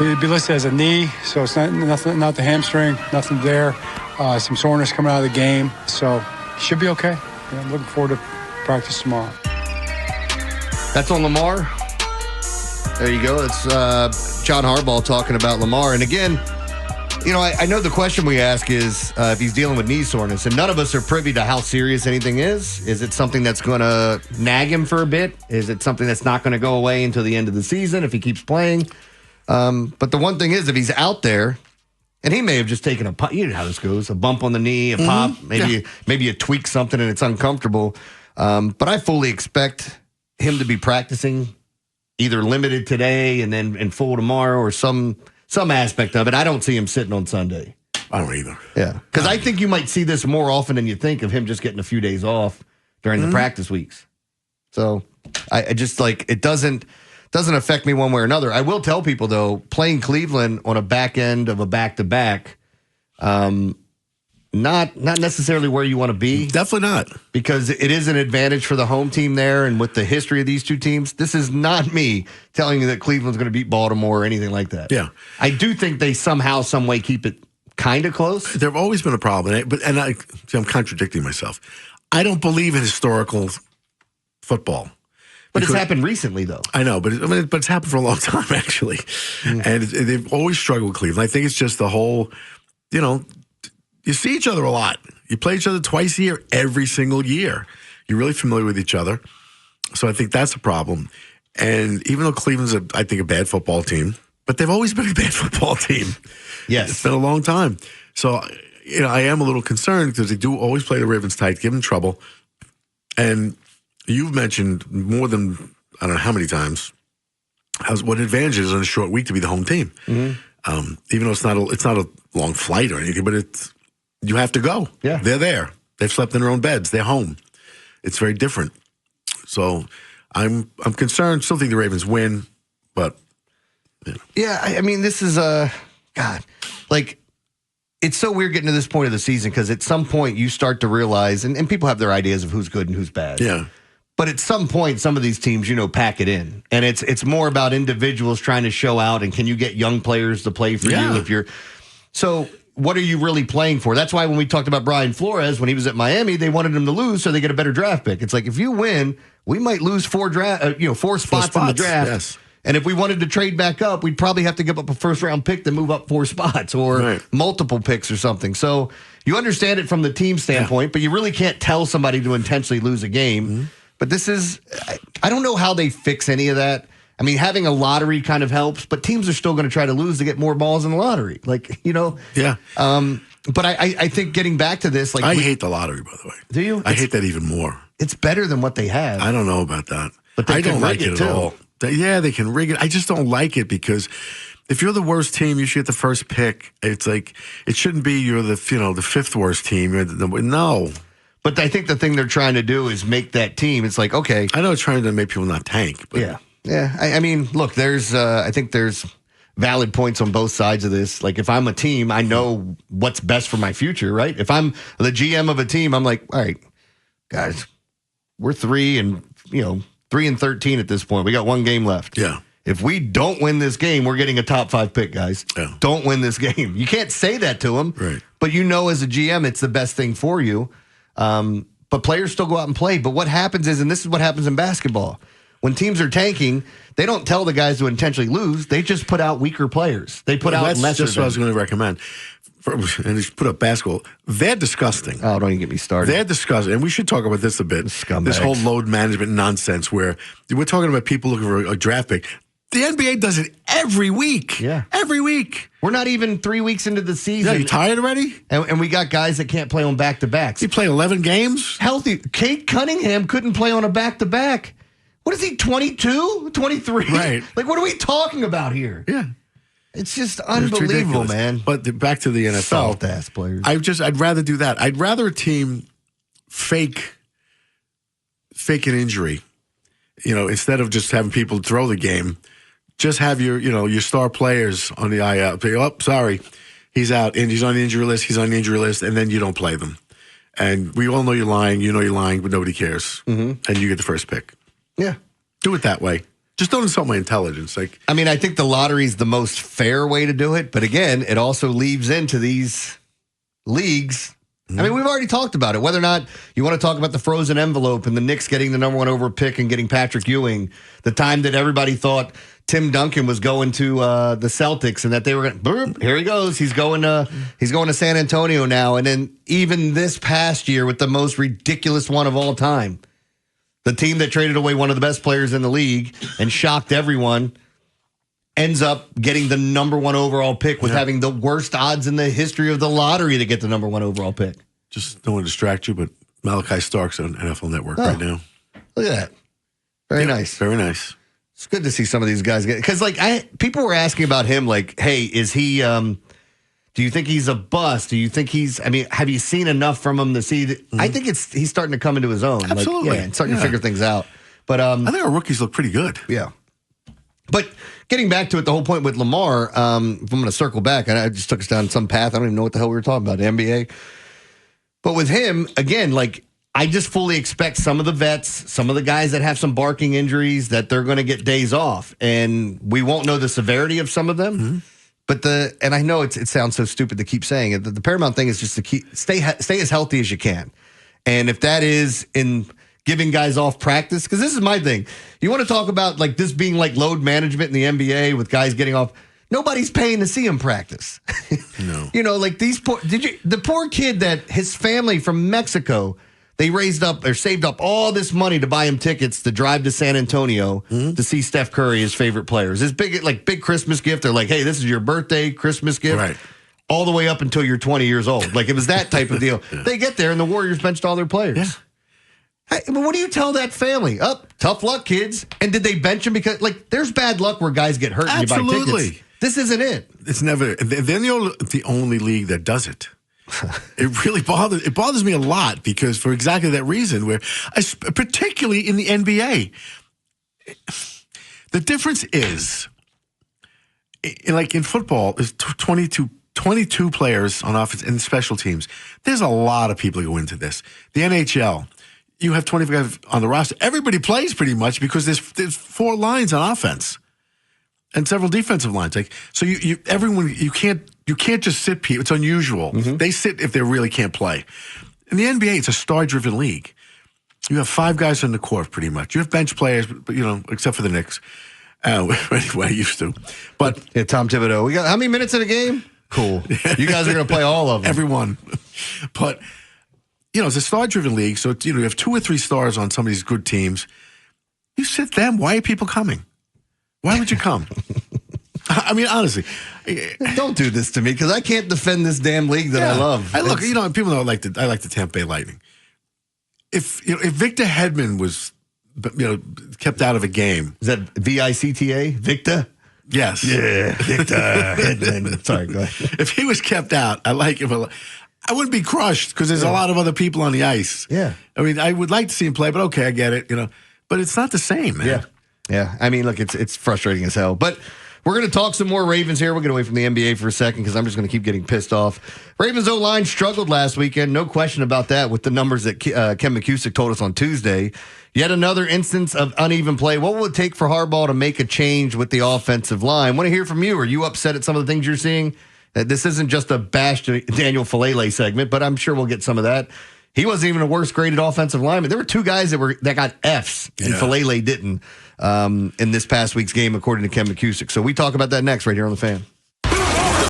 It'd be listed as a knee, so it's not the hamstring, nothing there. Some soreness coming out of the game, so should be okay. Yeah, I'm looking forward to practice tomorrow. That's on Lamar. There you go. It's John Harbaugh talking about Lamar. And again, I know the question we ask is if he's dealing with knee soreness, and none of us are privy to how serious anything is. Is it something that's going to nag him for a bit? Is it something that's not going to go away until the end of the season if he keeps playing? But the one thing is, if he's out there, and he may have just taken a pop, you know how this goes, a bump on the knee, a pop, maybe you tweak something and it's uncomfortable. But I fully expect him to be practicing either limited today and then in full tomorrow or some aspect of it. I don't see him sitting on Sunday. I don't either. Yeah, because I think you might see this more often than you think of him just getting a few days off during the practice weeks. So I just it doesn't affect me one way or another. I will tell people, though, playing Cleveland on a back end of a back-to-back, not necessarily where you want to be. Definitely not. Because it is an advantage for the home team there, and with the history of these two teams, this is not me telling you that Cleveland's going to beat Baltimore or anything like that. Yeah. I do think they somehow, some way keep it kind of close. There have always been a problem, I'm contradicting myself. I don't believe in historical football. But it's happened recently, though. I know, but it's happened for a long time, actually. And they've always struggled with Cleveland. I think it's just the whole, you see each other a lot. You play each other twice a year, every single year. You're really familiar with each other. So I think that's a problem. And even though Cleveland's, I think, a bad football team, but they've always been a bad football team. Yes. It's been a long time. So, I am a little concerned because they do always play the Ravens tight, give them trouble. And you've mentioned more than, I don't know how many times, what advantage it is on a short week to be the home team. Mm-hmm. Even though it's not a long flight or anything, but you have to go. Yeah. They're there. They've slept in their own beds. They're home. It's very different. So I'm concerned. Still think the Ravens win, but yeah. I mean, this is God, it's so weird getting to this point of the season because at some point you start to realize, and people have their ideas of who's good and who's bad. Yeah. But at some point, some of these teams, pack it in. And it's more about individuals trying to show out, and can you get young players to play for you? So what are you really playing for? That's why when we talked about Brian Flores, when he was at Miami, they wanted him to lose so they get a better draft pick. It's like, if you win, we might lose four spots in the draft. Yes. And if we wanted to trade back up, we'd probably have to give up a first-round pick to move up 4 spots or multiple picks or something. So you understand it from the team standpoint, but you really can't tell somebody to intentionally lose a game. Mm-hmm. But this is, I don't know how they fix any of that. I mean, having a lottery kind of helps, but teams are still going to try to lose to get more balls in the lottery. Yeah. But I think getting back to this, I hate the lottery, by the way. Do you? I hate that even more. It's better than what they have. I don't know about that. But I don't like it at all. They can rig it. I just don't like it because if you're the worst team, you should get the first pick. It's like, it shouldn't be you're the fifth worst team. No. But I think the thing they're trying to do is make that team. It's like, okay. I know it's trying to make people not tank. But. Yeah. I mean, look, I think there's valid points on both sides of this. Like, if I'm a team, I know what's best for my future, right? If I'm the GM of a team, I'm like, all right, guys, we're 3-13 at this point. We got 1 game left. Yeah. If we don't win this game, we're getting a top 5 pick, guys. Yeah. Don't win this game. You can't say that to them. Right. But as a GM, it's the best thing for you. But players still go out and play. But what happens is, and this is what happens in basketball, when teams are tanking, they don't tell the guys to intentionally lose. They just put out weaker players. They put out lesser. That's just what I was going to recommend. And just put up basketball. They're disgusting. Oh, don't even get me started. They're disgusting. And we should talk about this a bit. Scumbags. This whole load management nonsense where we're talking about people looking for a draft pick. The NBA does it every week. Yeah. Every week. We're not even 3 weeks into the season. Yeah, you tired already? And we got guys that can't play on back-to-backs. He played 11 games? Healthy. Kate Cunningham couldn't play on a back-to-back. What is he, 22? 23? Right. What are we talking about here? Yeah. It's just unbelievable, man. But back to the NFL. Soft-ass players. I'd rather do that. I'd rather a team fake an injury, instead of just having people throw the game. Just have your star players on the IL. Oh, sorry, he's out, and he's on the injury list. He's on the injury list, and then you don't play them. And we all know you're lying. You know you're lying, but nobody cares. Mm-hmm. And you get the first pick. Yeah. Do it that way. Just don't insult my intelligence. Like, I mean, I think the lottery is the most fair way to do it, but again, it also leads into these leagues. I mean, we've already talked about it. Whether or not you want to talk about the frozen envelope and the Knicks getting the number 1 overall pick and getting Patrick Ewing, the time that everybody thought Tim Duncan was going to the Celtics and that they were going, here he goes. He's going to San Antonio now. And then even this past year with the most ridiculous one of all time, the team that traded away one of the best players in the league and shocked everyone ends up getting the number 1 overall pick with having the worst odds in the history of the lottery to get the number 1 overall pick. Just don't want to distract you, but Malachi Stark's on NFL Network right now. Look at that. Very nice. Very nice. It's good to see some of these guys get, because people were asking about him, like, hey, is he? Do you think he's a bust? Do you think he's? I mean, have you seen enough from him to see that? I think he's starting to come into his own. Absolutely, and starting to figure things out. But I think our rookies look pretty good. Yeah. But getting back to it, the whole point with Lamar, if I'm going to circle back, and I just took us down some path. I don't even know what the hell we were talking about, the NBA. But with him, again, like, I just fully expect some of the vets, some of the guys that have some barking injuries, that they're going to get days off. And we won't know the severity of some of them. Mm-hmm. But and I know it sounds so stupid to keep saying it. The paramount thing is just to stay as healthy as you can. And if that is in giving guys off practice, because this is my thing. You want to talk about like this being like load management in the NBA with guys getting off. Nobody's paying to see him practice. No. You know, like the poor kid that his family from Mexico, they saved up all this money to buy him tickets to drive to San Antonio to see Steph Curry, his favorite players. His big Christmas gift. They're like, hey, this is your birthday Christmas gift. Right. All the way up until you're 20 years old. Like, it was that type of deal. Yeah. They get there and the Warriors benched all their players. Yeah. Hey, but what do you tell that family? Tough luck, kids. And did they bench him because, like, there's bad luck where guys get hurt and you buy tickets. This isn't it. It's never. They're the only league that does it. It really bothers me a lot because for exactly that reason, where particularly in the NBA, the difference is, like in football, there's 22 players on offense and special teams. There's a lot of people who go into this. The NHL, you have 25 on the roster. Everybody plays pretty much because there's 4 lines on offense and several defensive lines. Like, so you can't just sit people. It's unusual. Mm-hmm. They sit if they really can't play. In the NBA, it's a star-driven league. You have 5 guys on the court pretty much. You have bench players, but except for the Knicks. Anyway, used to. But yeah, Tom Thibodeau. We got how many minutes in a game? Cool. You guys are going to play all of them. Everyone. But it's a star-driven league, so you have 2 or 3 stars on some of these good teams. You sit them. Why are people coming? Why would you come? I mean, honestly. Don't do this to me because I can't defend this damn league that I love. People know I like the Tampa Bay Lightning. If Victor Hedman was kept out of a game. Is that VICTA? Victor? Yes. Yeah, Victor Hedman. Sorry, go ahead. If he was kept out, I like him. I wouldn't be crushed because there's a lot of other people on the ice. Yeah. I mean, I would like to see him play, but okay, I get it, But it's not the same, man. Yeah. Yeah. I mean, look, it's frustrating as hell. But we're going to talk some more Ravens here. We'll get away from the NBA for a second because I'm just going to keep getting pissed off. Ravens O-line struggled last weekend. No question about that with the numbers that Ken McCusick told us on Tuesday. Yet another instance of uneven play. What will it take for Harbaugh to make a change with the offensive line? I want to hear from you. Are you upset at some of the things you're seeing? This isn't just a bash to Daniel Falele segment, but I'm sure we'll get some of that. He wasn't even a worst graded offensive lineman. There were 2 guys that got Fs, and Falele didn't in this past week's game, according to Ken McCusick. So we talk about that next right here on The Fan.